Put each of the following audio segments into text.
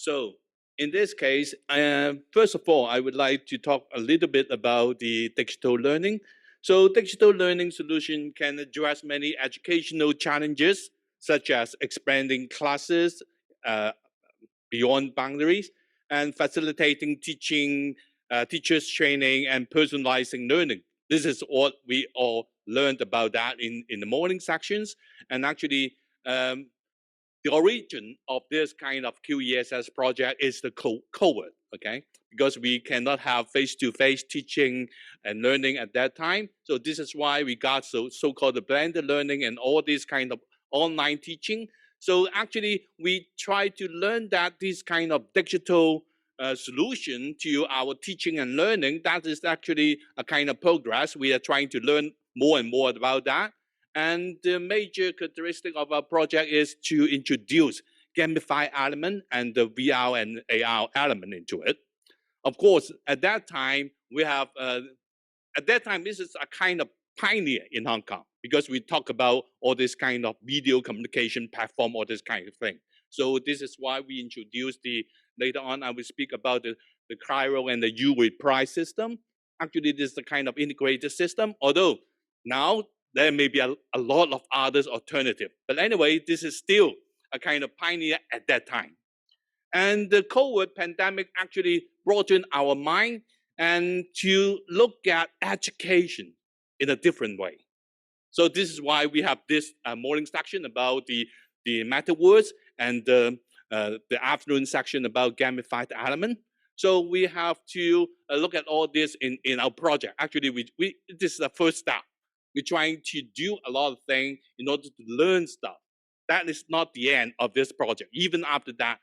So in this case, first of all, I would like to talk a little bit about the digital learning. So digital learning solution can address many educational challenges, such as expanding classes uh, beyond boundaries and facilitating teaching, teachers training, and personalizing learning. This is what we all learned about that in the morning sections. And actually, the origin of this kind of QESS project is the COVID, okay? Because we cannot have face-to-face teaching and learning at that time. So this is why we got so-called the blended learning and all this kind of online teaching. So actually, we try to learn that this kind of digital solution to our teaching and learning, that is actually a kind of progress. We are trying to learn more and more about that. And the major characteristic of our project is to introduce gamified element and the VR and AR element into it. Of course, at that time, we have, this is a kind of pioneer in Hong Kong because we talk about all this kind of video communication platform, all this kind of thing. So this is why we introduced later on I will speak about the Cryo and the U-Reply system. Actually, this is the kind of integrated system, although now there may be a lot of others alternative. But anyway, this is still a kind of pioneer at that time. And the COVID pandemic actually brought in our mind and to look at education in a different way. So this is why we have this morning section about the metaverse and the afternoon section about gamified element. So we have to look at all this in our project. Actually, this is the first step. We're trying to do a lot of things in order to learn stuff. That is not the end of this project. Even after that,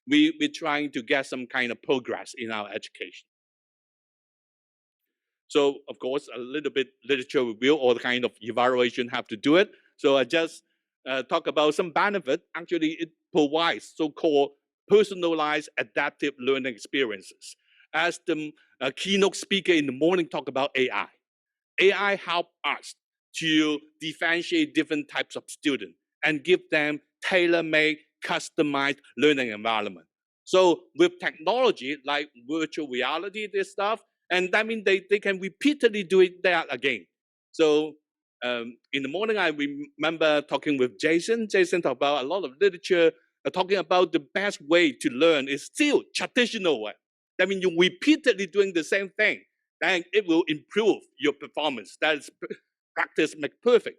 we're trying to get some kind of progress in our education. So, of course, a little bit literature review or the kind of evaluation have to do it. So I just talk about some benefit. Actually, it provides so-called personalized adaptive learning experiences. As the keynote speaker in the morning talk about AI. AI help us to differentiate different types of students and give them tailor-made, customized learning environment. So with technology like virtual reality, this stuff, and that means they can repeatedly do that again. So in the morning, I remember talking with Jason. Jason talked about a lot of literature talking about the best way to learn is still traditional way. That means you're repeatedly doing the same thing, and it will improve your performance. That is practice make perfect.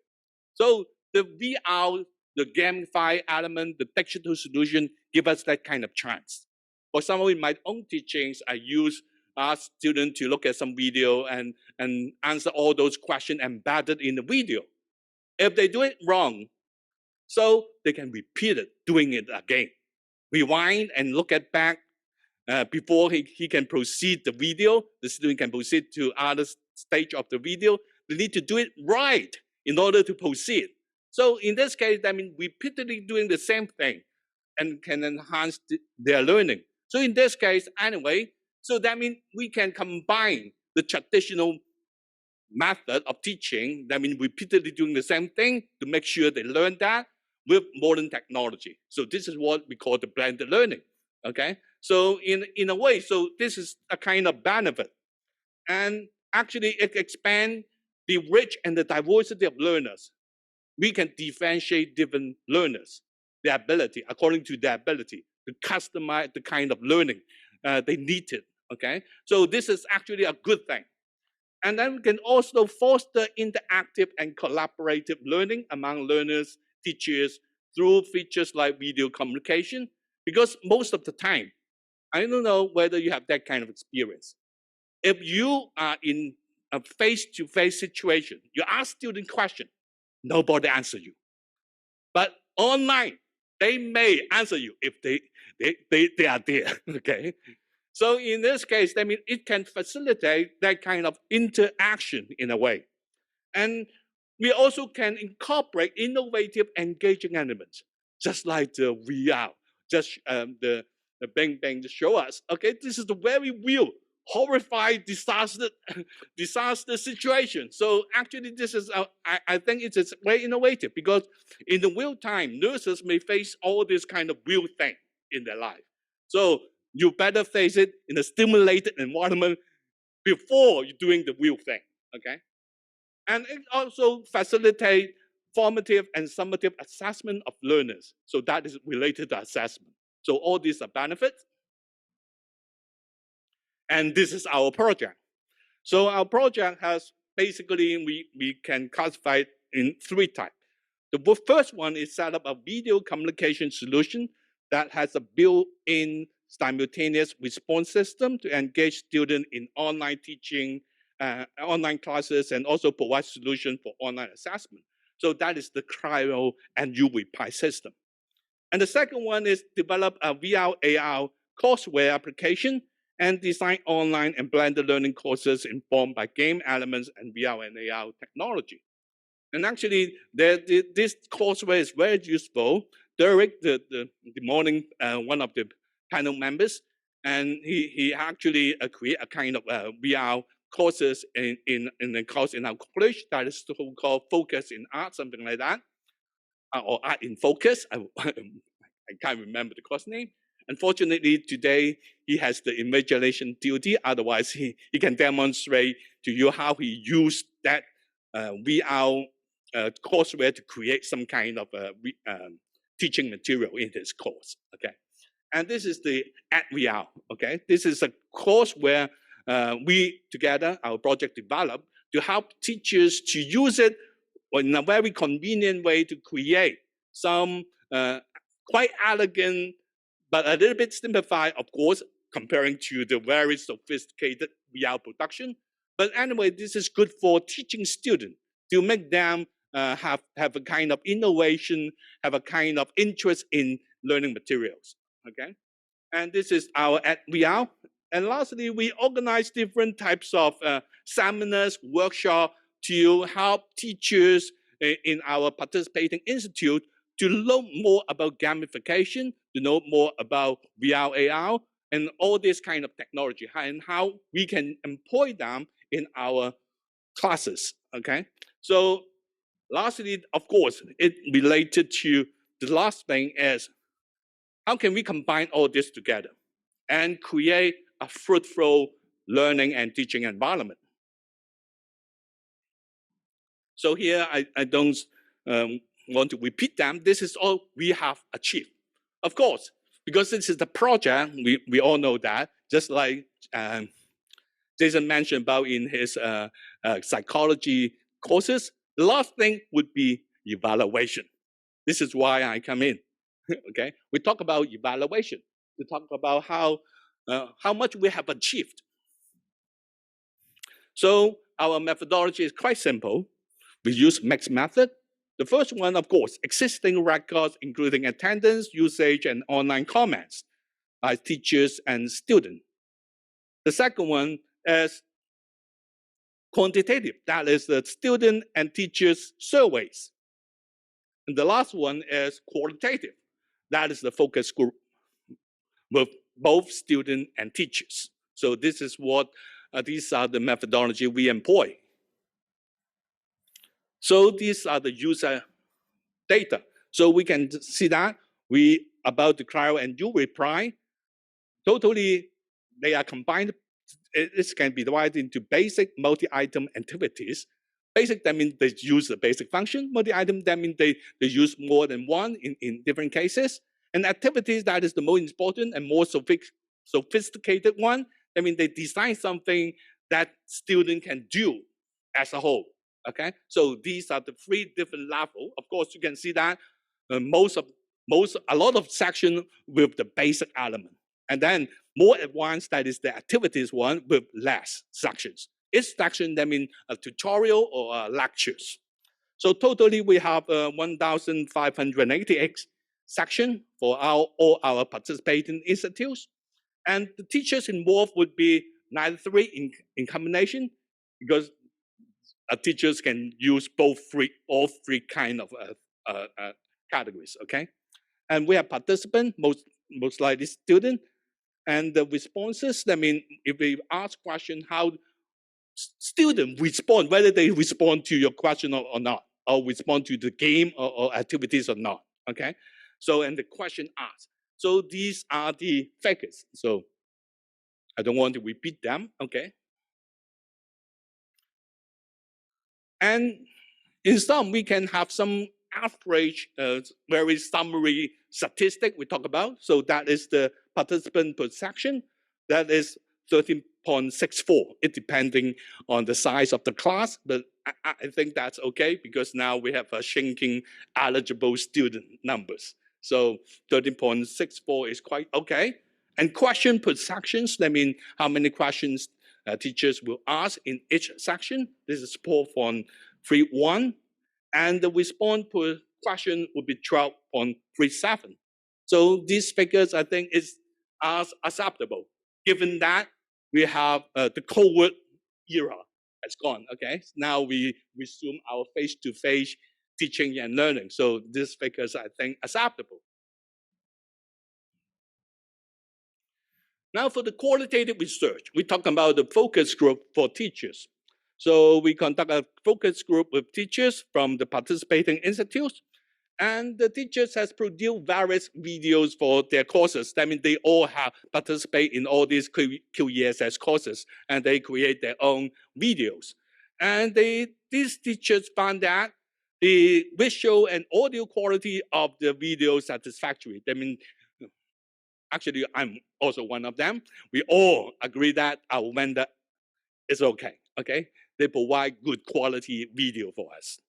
So the VR, the gamified element, the digital solution give us that kind of chance. For example, in my own teachings, I ask students to look at some video and answer all those questions embedded in the video. If they do it wrong, so they can repeat it, doing it again. Rewind and look at back before he can proceed the video, the student can proceed to other stage of the video. They need to do it right in order to proceed. So in this case, that means repeatedly doing the same thing and can enhance their learning. So in this case, anyway, so that means we can combine the traditional method of teaching, that means repeatedly doing the same thing to make sure they learn that with modern technology. So this is what we call the blended learning, okay? So in a way, so this is a kind of benefit. And actually it expands the reach and the diversity of learners. We can differentiate different learners, their ability, according to their ability to customize the kind of learning they needed, okay? So this is actually a good thing. And then we can also foster interactive and collaborative learning among learners, teachers, through features like video communication, because most of the time, I don't know whether you have that kind of experience. If you are in a face-to-face situation, you ask student question, nobody answer you. But online, they may answer you if they are there, okay? So in this case, I mean, it can facilitate that kind of interaction in a way. And we also can incorporate innovative, engaging elements, just like the VR, just the Bang Bang to show us. Okay, this is the very real, horrified disaster situation. So actually, this is I think it is very innovative because in the real time, nurses may face all this kind of real thing in their life. So you better face it in a stimulated environment before you're doing the real thing, okay? And it also facilitates formative and summative assessment of learners. So that is related to assessment. So all these are benefits. And this is our project. So our project has basically, we can classify it in three types. The first one is set up a video communication solution that has a built-in simultaneous response system to engage students in online teaching, online classes, and also provide solution for online assessment. So that is the Cryo and U-Reply system. And the second one is develop a VR/AR courseware application and design online and blended learning courses informed by game elements and VR and AR technology. And actually, this courseware is very useful. Derek, the morning, one of the panel members, and he actually create a kind of VR courses in a course in our college that is called Focus in Art, something like that, or Art in Focus. I can't remember the course name. Unfortunately, today he has the invigilation duty. Otherwise, he can demonstrate to you how he used that VR courseware to create some kind of teaching material in his course. Okay, and this is the @VR. Okay, this is a course where we together, our project developed to help teachers to use it in a very convenient way to create some quite elegant, but a little bit simplified, of course, comparing to the very sophisticated VR production. But anyway, this is good for teaching students to make them have a kind of innovation, have a kind of interest in learning materials, okay? And this is our @VR. And lastly, we organize different types of seminars, workshops to help teachers in our participating institute to learn more about gamification, to know more about VR/AR, and all this kind of technology, and how we can employ them in our classes, okay? So lastly, of course, it related to the last thing is, how can we combine all this together and create a fruitful learning and teaching environment? So here, I don't want to repeat them. This is all we have achieved. Of course, because this is the project, we all know that, just like Jason mentioned about in his psychology courses, the last thing would be evaluation. This is why I come in, okay? We talk about evaluation. We talk about how much we have achieved. So our methodology is quite simple. We use mixed method. The first one, of course, existing records, including attendance, usage, and online comments by teachers and students. The second one is quantitative. That is the student and teachers surveys. And the last one is qualitative. That is the focus group with both students and teachers. So this is what, these are the methodology we employ. So these are the user data. So we can see that about the Cryo and U-Reply, totally they are combined. This can be divided into basic, multi-item activities. Basic, that means they use the basic function. Multi-item, that means they use more than one in different cases. And activities, that is the most important and more sophisticated one. I mean, they design something that student can do as a whole, okay? So these are the three different levels. Of course, you can see that a lot of section with the basic element. And then more advanced, that is the activities one with less sections. Each section, that means a tutorial or lectures. So totally we have 1,588 sections for all our participating institutes. And the teachers involved would be 93 in combination, because teachers can use all three kind of categories, okay? And we have participants, most likely students, and the responses, I mean, if we ask question, how students respond, whether they respond to your question or not, or respond to the game or activities or not, okay? So, and the question asked. So these are the figures. So I don't want to repeat them, okay? And in some, we can have some average, very summary statistic we talk about. So that is the participant per section. That is 13.64. It depending on the size of the class, but I think that's okay because now we have a shrinking eligible student numbers. So 13.64 is quite okay. And question per sections, that means how many questions teachers will ask in each section. This is 4.31, and the response per question would be 12.37. So these figures, I think, is as acceptable, given that we have the COVID era has gone. Okay, now we resume our face-to-face teaching and learning. So these figures, I think, acceptable. Now for the qualitative research, we talk about the focus group for teachers. So we conduct a focus group with teachers from the participating institutes, and the teachers has produced various videos for their courses. That means they all have participate in all these QESS courses, and they create their own videos. And these teachers found that the visual and audio quality of the video satisfactory. That means actually, I'm also one of them. We all agree that our vendor is okay. Okay, they provide good quality video for us,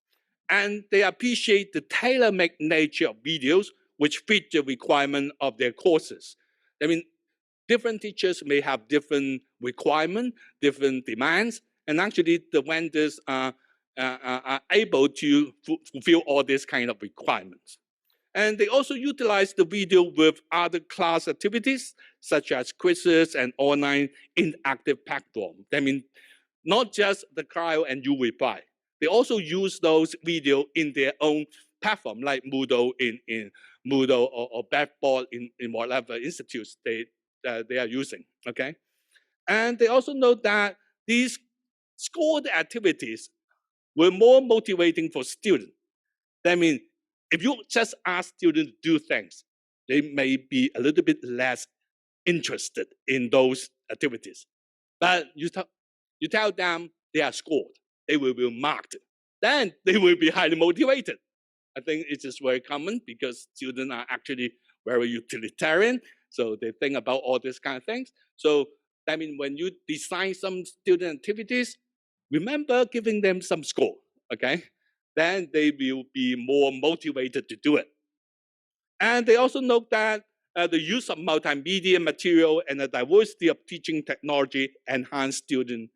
and they appreciate the tailor-made nature of videos which fit the requirement of their courses. I mean, different teachers may have different requirements, different demands, and actually the vendors are able to fulfill all these kind of requirements. And they also utilize the video with other class activities, such as quizzes and online interactive platform. That means not just the cryo and you reply. They also use those video in their own platform, like Moodle in Moodle or Blackboard in whatever institutes they are using. Okay, and they also note that these scored activities were more motivating for students. That means if you just ask students to do things, they may be a little bit less interested in those activities. But you tell them they are scored, they will be marked, then they will be highly motivated. I think it is very common because students are actually very utilitarian, so they think about all these kind of things. So that means when you design some student activities, remember giving them some score, okay? Then they will be more motivated to do it. And they also note that the use of multimedia material and the diversity of teaching technology enhance student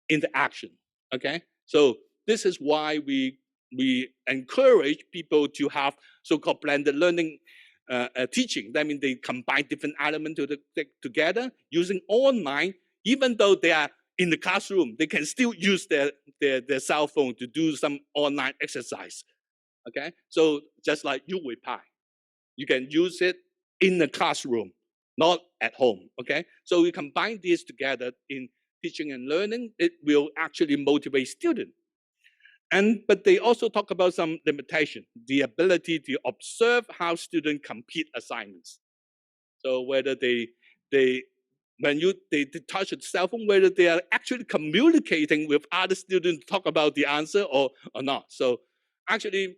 interaction. Okay, so this is why we encourage people to have so-called blended learning teaching. That means they combine different elements together using online, even though they are in the classroom, they can still use their cell phone to do some online exercise. Okay, so just like you reply, you can use it in the classroom, not at home. Okay, so we combine these together in teaching and learning. It will actually motivate students. But they also talk about some limitation, the ability to observe how students complete assignments. So whether they they touch a cell phone, whether they are actually communicating with other students to talk about the answer or not. So actually,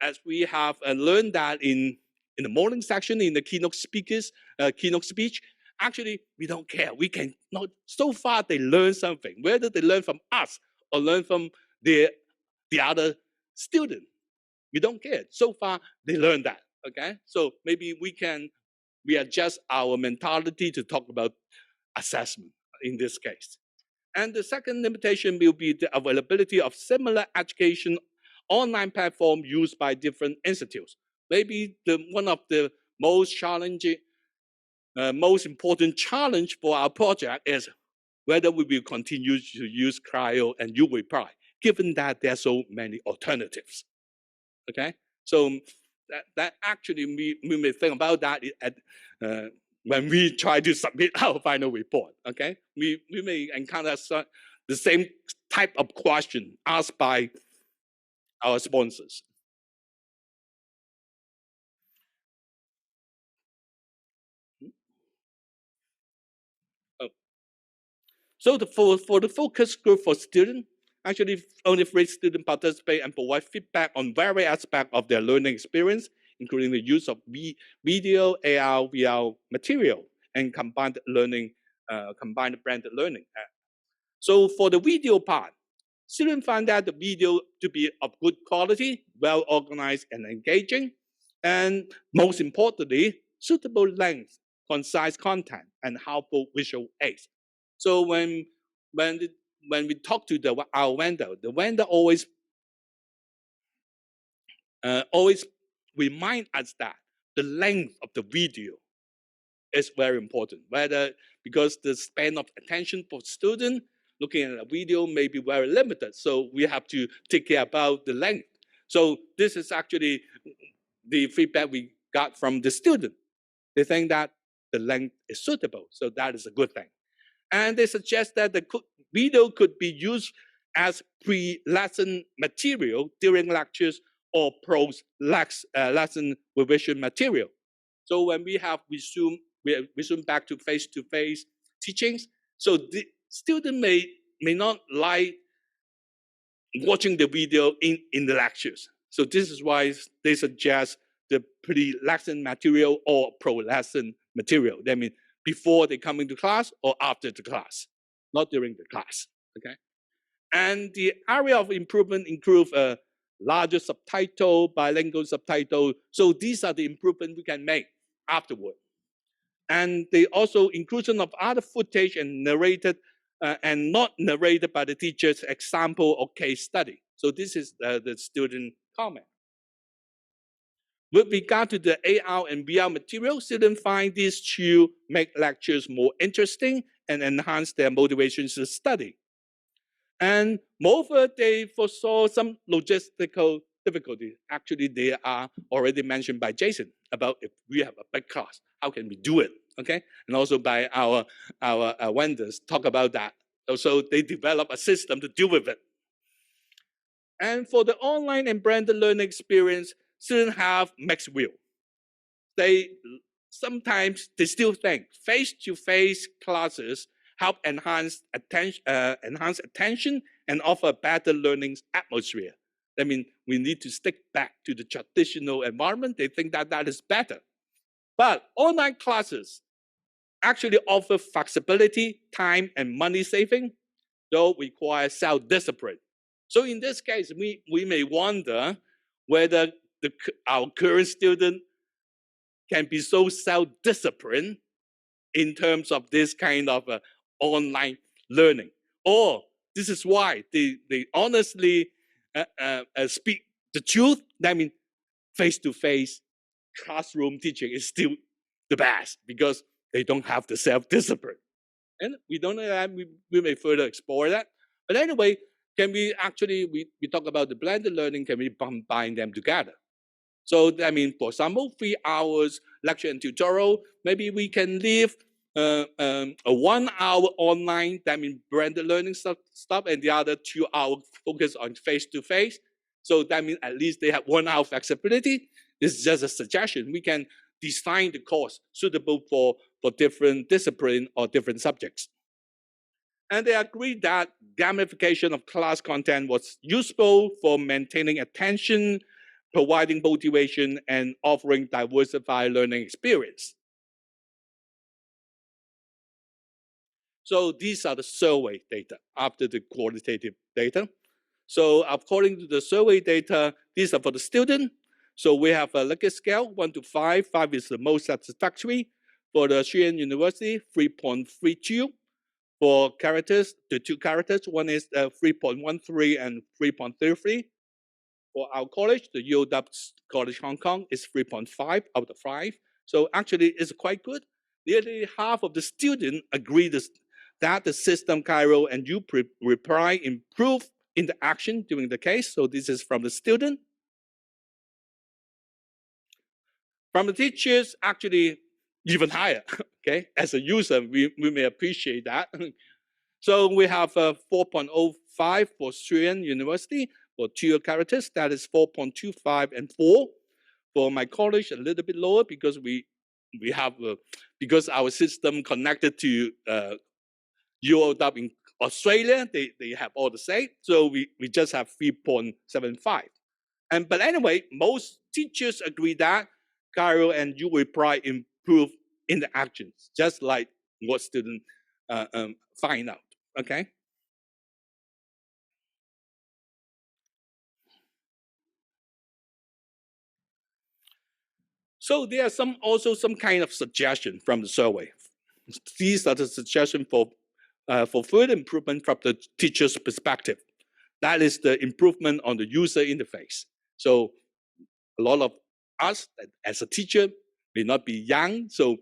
as we have learned that in the morning section in the keynote speech, actually we don't care. We can not so far they learn something, whether they learn from us or learn from the other student. We don't care. So far they learn that. Okay, so maybe we adjust our mentality to talk about assessment in this case. And the second limitation will be the availability of similar education online platform used by different institutes. Maybe one of the most challenging, most important challenge for our project is whether we will continue to use cryo and U-reply, given that there are so many alternatives. Okay, so that actually we may think about that when we try to submit our final report. Okay, we may encounter the same type of question asked by our sponsors. So for the focus group for students, actually only 3 students participate and provide feedback on various aspects of their learning experience, including the use of video, AR, VR material, and combined learning, combined blended learning. So for the video part, students find that the video to be of good quality, well organized and engaging, and most importantly, suitable length, concise content, and helpful visual aids. So when we talk to our vendor, the vendor always remind us that the length of the video is very important. Whether because the span of attention for student looking at a video may be very limited, so we have to take care about the length. So this is actually the feedback we got from the student. They think that the length is suitable, so that is a good thing. And they suggest that the video could be used as pre-lesson material during lectures or post-lesson revision material. So when we resume back to face-to-face teachings, so the student may not like watching the video in the lectures. So this is why they suggest the pre-lesson material or pro-lesson material. That means before they come into class or after the class, not during the class. Okay. And the area of improvement includes a larger subtitle, bilingual subtitle. So these are the improvements we can make afterward. And the also inclusion of other footage and narrated and not narrated by the teacher's example or case study. So this is the student comment. With regard to the AR and VR material, students find these two make lectures more interesting and enhance their motivation to study. And moreover, they foresaw some logistical difficulties. Actually, they are already mentioned by Jason about if we have a big class, how can we do it? Okay, and also by our vendors talk about that. So they develop a system to deal with it. And for the online and branded learning experience, students have mixed view. They sometimes they still think face-to-face classes help enhance attention and offer a better learning atmosphere. I mean, we need to stick back to the traditional environment. They think that that is better. But online classes actually offer flexibility, time, and money saving, though require self-discipline. So in this case, we may wonder whether our current student can be so self-disciplined in terms of this kind of online learning. Or this is why they honestly speak the truth. I mean, face-to-face classroom teaching is still the best because they don't have the self-discipline. And we don't know that, we may further explore that. But anyway, can we actually, we talk about the blended learning, can we combine them together? So, I mean, for example, 3 hours lecture and tutorial, maybe we can leave a 1 hour online, that means blended learning stuff, and the other 2 hours focus on face-to-face. So that means at least they have 1 hour flexibility. This is just a suggestion. We can design the course suitable for different discipline or different subjects. And they agreed that gamification of class content was useful for maintaining attention, providing motivation, and offering diversified learning experience. So these are the survey data after the qualitative data. So according to the survey data, these are for the student. So we have a Likert scale, 1 to 5. 5 is the most satisfactory. For the Xi'an University, 3.32. For characters, the 2 characters, one is 3.13 and 3.33. For our college, the UOW College Hong Kong is 3.5 out of 5. So actually, it's quite good. Nearly half of the students agree that the system Cairo and you reply improve interaction during the case. So this is from the student. From the teachers, actually even higher. Okay, as a user, we may appreciate that. So we have 4.05 for Xi'an University for 2 characters. That is 4.25 and 4. For my college, a little bit lower because we have because our system connected to UOW in Australia, they have all the same. So we just have 3.75. But anyway, most teachers agree that Cairo and U will probably improve interactions, just like what students find out. Okay. So there are also some kind of suggestion from the survey. These are the suggestions for further improvement from the teacher's perspective. That is the improvement on the user interface. So a lot of us as a teacher may not be young. So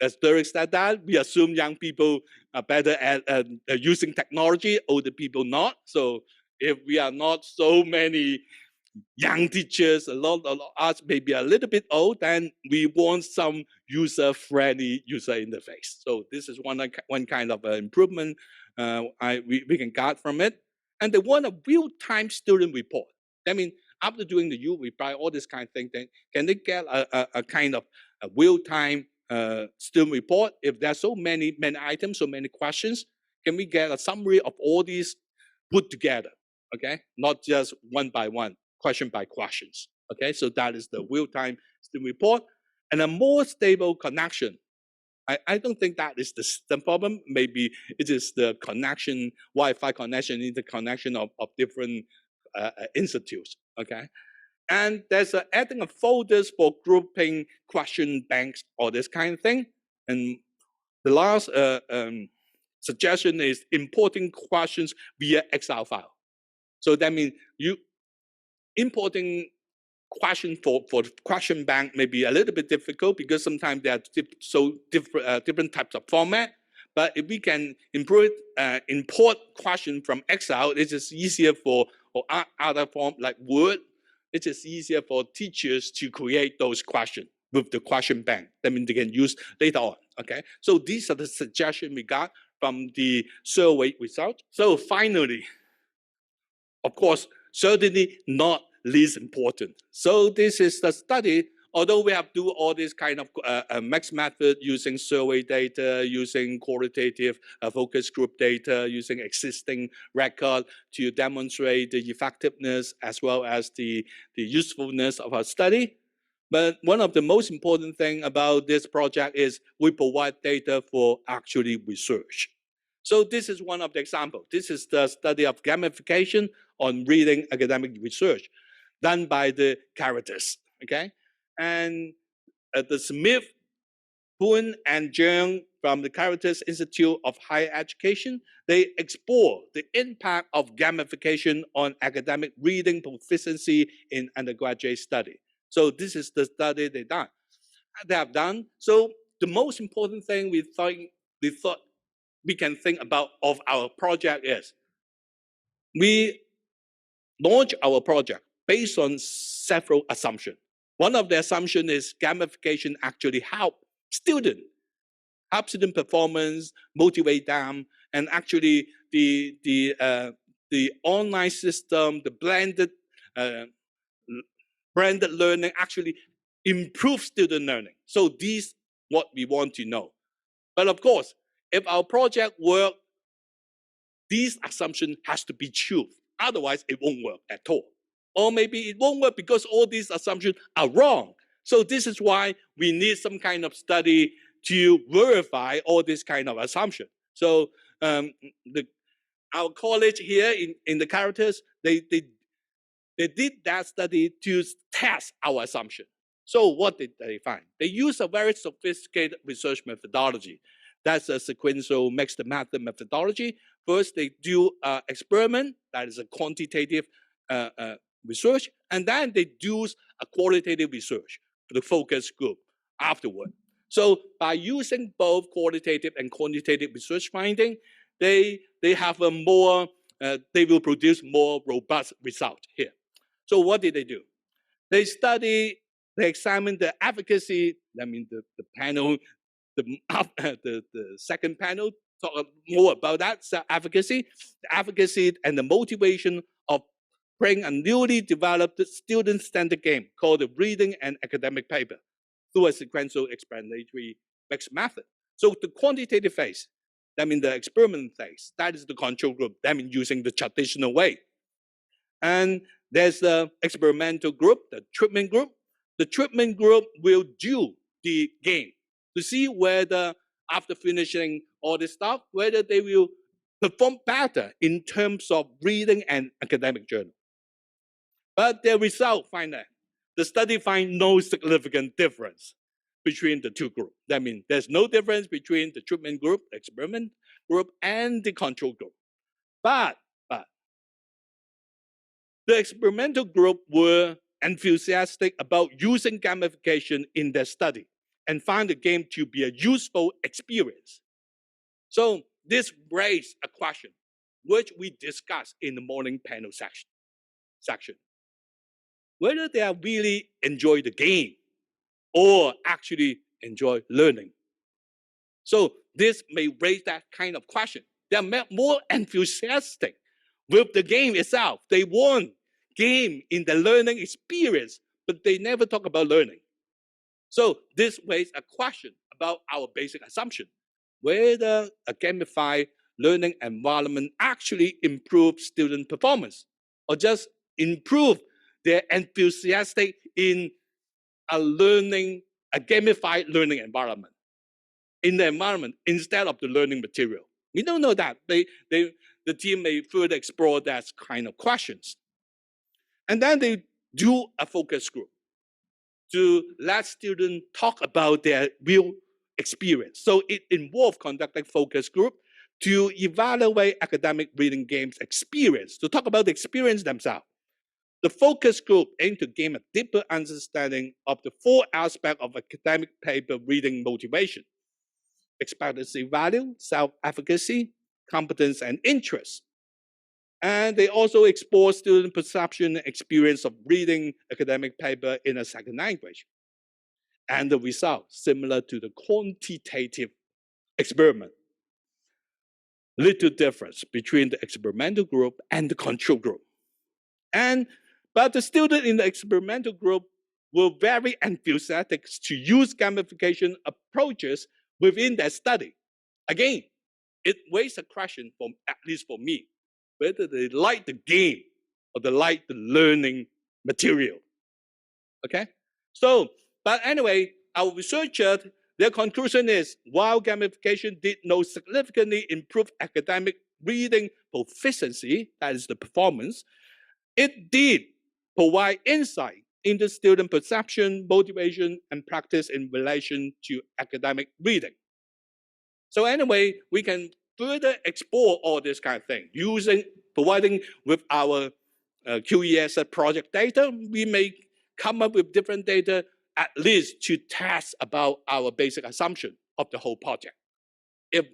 as Derek said that, we assume young people are better at using technology, older people not. So if we are not so many young teachers, a lot of us may be a little bit old, then we want some user-friendly user interface. So this is one kind of improvement we can get from it. And they want a real-time student report. I mean, after doing the U reply, all this kind of thing, then can they get a kind of a real-time student report? If there's so many items, so many questions, can we get a summary of all these put together? Okay, not just one by one, question by questions. Okay, so that is the real-time student report. And a more stable connection. I don't think that is the system problem. Maybe it is the connection, Wi-Fi connection, interconnection of different institutes. Okay, and there's adding of folders for grouping question banks or this kind of thing. And the last suggestion is importing questions via Excel file. So that means you importing question for question bank may be a little bit difficult because sometimes there are different types of format. But if we can import question from Excel, it is easier for or other form like Word. It is easier for teachers to create those questions with the question bank. That means they can use later on. Okay, so these are the suggestions we got from the survey result. So finally, of course, certainly not least important. So this is the study. Although we have to do all this kind of mixed method using survey data, using qualitative focus group data, using existing record to demonstrate the effectiveness as well as the usefulness of our study. But one of the most important thing about this project is we provide data for actually research. So this is one of the examples. This is the study of gamification on reading academic research done by the characters, okay? And the Smith, Poon, and Jung from the Characters Institute of Higher Education, they explore the impact of gamification on academic reading proficiency in undergraduate study. So this is the study they have done. So the most important thing we thought we can think about of our project is we launch our project based on several assumptions. One of the assumptions is gamification actually help student performance, motivate them, and actually the online system, the branded learning actually improve student learning. So these what we want to know. But of course, if our project work, these assumption has to be true. Otherwise, it won't work at all. Or maybe it won't work because all these assumptions are wrong. So this is why we need some kind of study to verify all this kind of assumption. So our college here in the characters, they did that study to test our assumption. So what did they find? They used a very sophisticated research methodology. That's a sequential mixed method methodology. First, they do an experiment, that is a quantitative research, and then they do a qualitative research for the focus group afterward. So by using both qualitative and quantitative research finding, they have a more, they will produce more robust result here. So what did they do? They examined the efficacy, I mean the panel, the second panel talk more about that efficacy, the efficacy and the motivation of playing a newly developed student standard game called the reading and academic paper through a sequential explanatory mixed method. So the quantitative phase, That means the experiment phase. That is the control group. That means using the traditional way. And there's the experimental group, the treatment group. The treatment group will do the game to see whether after finishing all this stuff, whether they will perform better in terms of reading and academic journal. But the result find that the study find no significant difference between the two groups. That means there's no difference between the treatment group, the experiment group, and the control group. But the experimental group were enthusiastic about using gamification in their study and found the game to be a useful experience. So this raised a question, which we discussed in the morning panel section. Whether they are really enjoy the game or actually enjoy learning. So this may raise that kind of question. They are more enthusiastic with the game itself. They want game in the learning experience, but they never talk about learning. So this raises a question about our basic assumption, whether a gamified learning environment actually improves student performance or just improve their enthusiastic in a gamified learning environment, in the environment instead of the learning material. We don't know that. The team may further explore that kind of questions. And then they do a focus group to let students talk about their real experience. So it involved conducting focus group to evaluate academic reading games experience, to talk about the experience themselves. The focus group aimed to gain a deeper understanding of the 4 aspects of academic paper reading motivation: expectancy value, self-efficacy, competence, and interest. And they also explore student perception and experience of reading academic paper in a second language. And the result, similar to the quantitative experiment. Little difference between the experimental group and the control group. But the students in the experimental group were very enthusiastic to use gamification approaches within their study. Again, it raised a question, at least for me, whether they like the game or they like the learning material. Okay? So, but anyway, our researchers, their conclusion is, while gamification did not significantly improve academic reading proficiency, that is the performance, it did provide insight into student perception, motivation, and practice in relation to academic reading. So anyway, we can further explore all this kind of thing. Providing with our QESS project data, we may come up with different data at least to test about our basic assumption of the whole project. If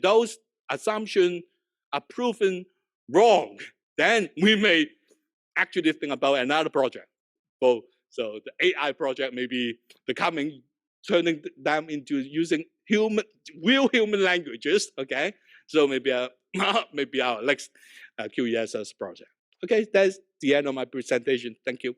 those assumptions are proven wrong, then we may actually think about another project. So the AI project may be turning them into using real human languages, okay? So maybe our next QESS project. Okay, that's the end of my presentation. Thank you.